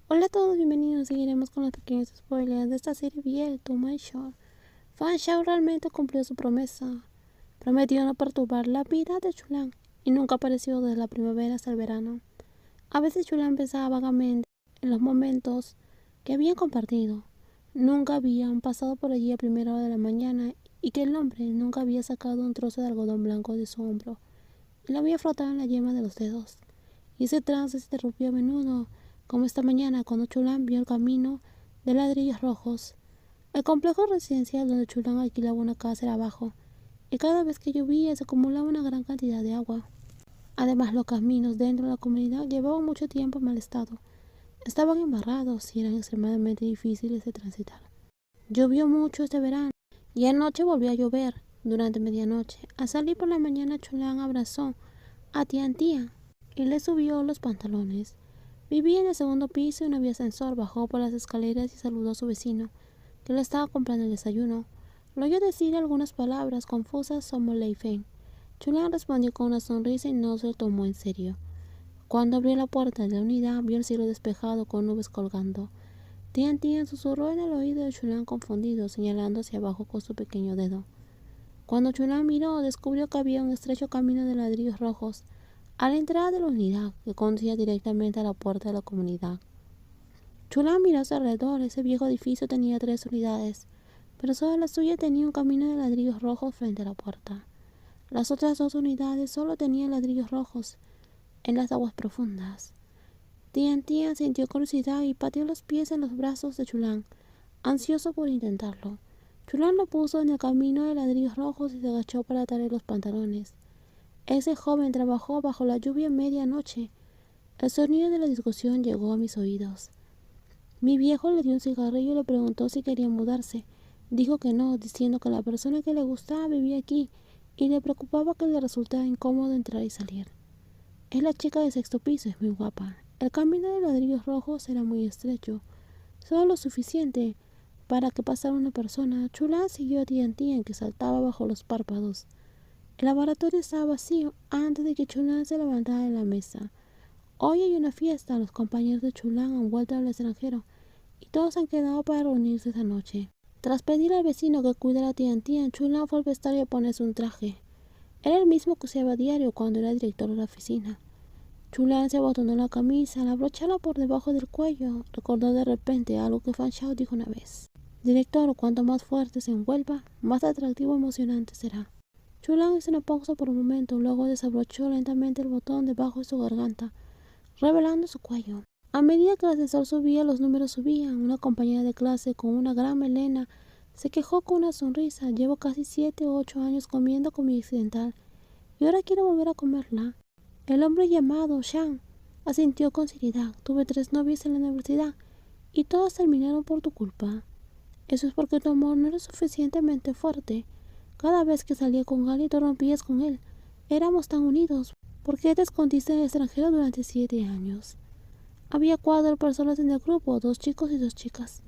Hola a todos, bienvenidos. Seguiremos con los pequeños spoilers de esta serie Biel to My Shore. Fan Shao realmente cumplió su promesa. Prometió no perturbar la vida de Chulan y nunca apareció desde la primavera hasta el verano. A veces Chulan pensaba vagamente en los momentos que habían compartido. Nunca habían pasado por allí a primera hora de la mañana y que el hombre nunca había sacado un trozo de algodón blanco de su hombro y lo había frotado en la yema de los dedos. Y ese trance se interrumpió a menudo, como esta mañana cuando Chulan vio el camino de ladrillos rojos. El complejo residencial donde Chulan alquilaba una casa era abajo, y cada vez que llovía se acumulaba una gran cantidad de agua. Además, los caminos dentro de la comunidad llevaban mucho tiempo en mal estado. Estaban embarrados y eran extremadamente difíciles de transitar. Llovió mucho este verano, y anoche volvió a llover durante medianoche. Al salir por la mañana, Chulan abrazó a Tian y le subió los pantalones. Vivía en el segundo piso y no había ascensor. Bajó por las escaleras y saludó a su vecino, que le estaba comprando el desayuno. Lo oyó decir algunas palabras confusas sobre Lei Feng. Chulan respondió con una sonrisa y no se lo tomó en serio. Cuando abrió la puerta de la unidad, vio el cielo despejado con nubes colgando. Tian susurró en el oído de Chulan confundido, señalando hacia abajo con su pequeño dedo. Cuando Chulan miró, descubrió que había un estrecho camino de ladrillos rojos a la entrada de la unidad que conducía directamente a la puerta de la comunidad. Chulan miró a su alrededor. Ese viejo edificio tenía 3 unidades, pero solo la suya tenía un camino de ladrillos rojos frente a la puerta. Las otras 2 unidades solo tenían ladrillos rojos en las aguas profundas. Tian sintió curiosidad y pateó los pies en los brazos de Chulan, ansioso por intentarlo. Chulan lo puso en el camino de ladrillos rojos y se agachó para atarle los pantalones. Ese joven trabajó bajo la lluvia medianoche. El sonido de la discusión llegó a mis oídos. Mi viejo le dio un cigarrillo y le preguntó si quería mudarse. Dijo que no, diciendo que la persona que le gustaba vivía aquí y le preocupaba que le resultara incómodo entrar y salir. Es la chica del 6º piso, es muy guapa. El camino de ladrillos rojos era muy estrecho, solo lo suficiente para que pasara una persona. Chulan siguió a Tian, que saltaba bajo los párpados. El laboratorio estaba vacío antes de que Chulan se levantara de la mesa. Hoy hay una fiesta. Los compañeros de Chulan han vuelto al extranjero y todos han quedado para reunirse esa noche. Tras pedir al vecino que cuidara a Tian, Chulan fue al vestuario a ponerse un traje. Era el mismo que usaba a diario cuando era director de la oficina. Chulan se abotonó la camisa, al abrocharla por debajo del cuello. Recordó de repente algo que Fan Shao dijo una vez. Director, cuanto más fuerte se envuelva, más atractivo y emocionante será. Chulan hizo una pausa por un momento, luego desabrochó lentamente el botón debajo de su garganta, revelando su cuello. A medida que el ascensor subía, los números subían. Una compañera de clase con una gran melena se quejó con una sonrisa. Llevo casi 7 u 8 años comiendo comida occidental y ahora quiero volver a comerla. El hombre llamado Shang asintió con seriedad. Tuve 3 novias en la universidad y todas terminaron por tu culpa. Eso es porque tu amor no era suficientemente fuerte. Cada vez que salía con alguien te rompías con él. Éramos tan unidos. ¿Por qué te escondiste en el extranjero durante 7 años? Había 4 personas en el grupo, 2 chicos y 2 chicas.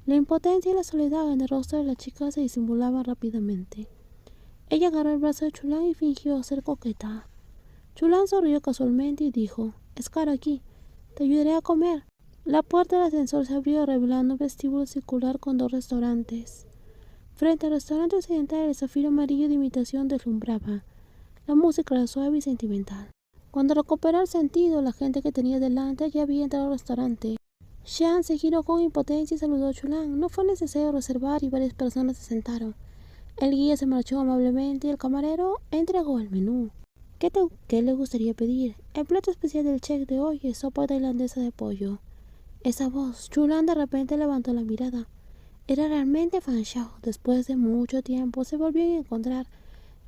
La impotencia y la soledad en el rostro de la chica se disimulaban rápidamente. Ella agarró el brazo de Chulan y fingió ser coqueta. Chulan sonrió casualmente y dijo: «Es caro aquí. Te ayudaré a comer». La puerta del ascensor se abrió revelando un vestíbulo circular con 2 restaurantes. Frente al restaurante occidental, el zafiro amarillo de imitación deslumbraba. La música era suave y sentimental. Cuando recuperó el sentido, la gente que tenía delante ya había entrado al restaurante. Shang se giró con impotencia y saludó a Chulan. No fue necesario reservar y varias personas se sentaron. El guía se marchó amablemente y el camarero entregó el menú. ¿Qué le gustaría pedir? El plato especial del chef de hoy es sopa tailandesa de pollo. Esa voz. Chulan de repente levantó la mirada. Era realmente Fan Shao. Después de mucho tiempo se volvieron a encontrar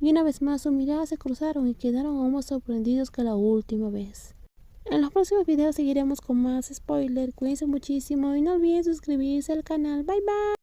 y una vez más sus miradas se cruzaron y quedaron aún más sorprendidos que la última vez. En los próximos videos seguiremos con más spoilers. Cuídense muchísimo y no olviden suscribirse al canal. Bye bye.